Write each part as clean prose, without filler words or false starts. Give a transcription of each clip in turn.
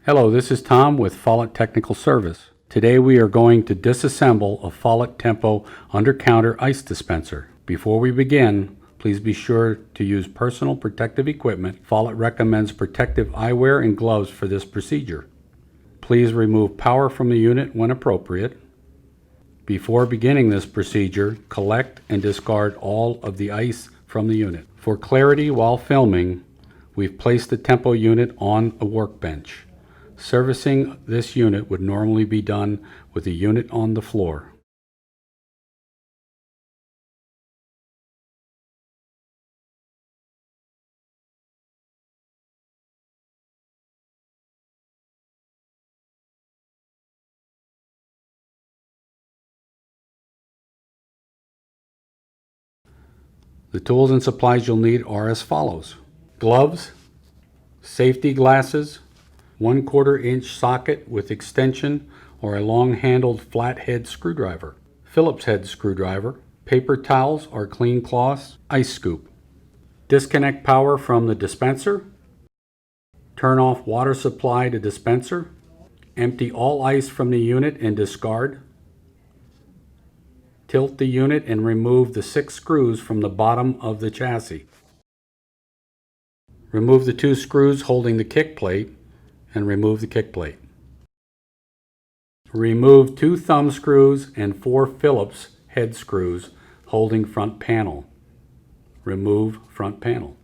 Hello, this is Tom with Follett Technical Service. Today we are going to disassemble a Follett Tempo under-counter ice dispenser. Before we begin, please be sure to use personal protective equipment. Follett recommends protective eyewear and gloves for this procedure. Please remove power from the unit when appropriate. Before beginning this procedure, collect and discard all of the ice from the unit. For clarity while filming, we've placed the Tempo unit on a workbench. Servicing this unit would normally be done with the unit on the floor. The tools and supplies you'll need are as follows: gloves, safety glasses, 1/4 inch socket with extension or a long-handled flathead screwdriver, Phillips-head screwdriver, paper towels or clean cloths, ice scoop. Disconnect power from the dispenser. Turn off water supply to dispenser. Empty all ice from the unit and discard. Tilt the unit and remove the 6 screws from the bottom of the chassis. Remove the 2 screws holding the kick plate and remove the kick plate. Remove 2 thumb screws and 4 Phillips head screws holding front panel. Remove front panel.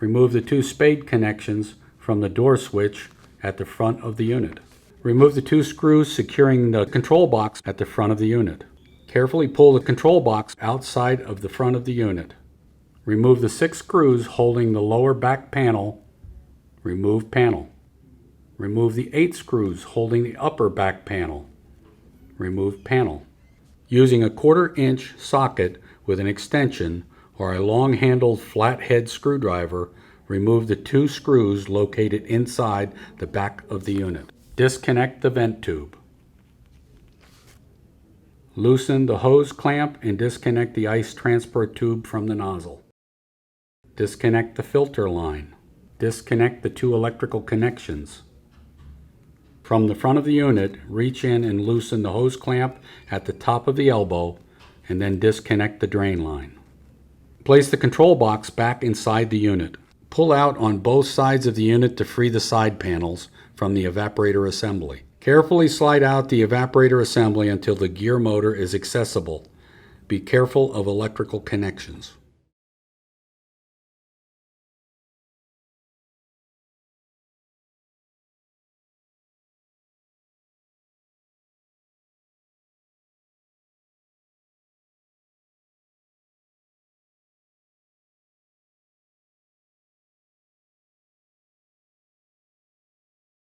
Remove the 2 spade connections from the door switch at the front of the unit. Remove the 2 screws securing the control box at the front of the unit. Carefully pull the control box outside of the front of the unit. Remove the 6 screws holding the lower back panel. Remove panel. Remove the 8 screws holding the upper back panel. Remove panel. Using a 1/4 inch socket with an extension or a long-handled flathead screwdriver, remove the 2 screws located inside the back of the unit. Disconnect the vent tube. Loosen the hose clamp and disconnect the ice transport tube from the nozzle. Disconnect the filter line. Disconnect the 2 electrical connections. From the front of the unit, reach in and loosen the hose clamp at the top of the elbow and then disconnect the drain line. Place the control box back inside the unit. Pull out on both sides of the unit to free the side panels from the evaporator assembly. Carefully slide out the evaporator assembly until the gear motor is accessible. Be careful of electrical connections.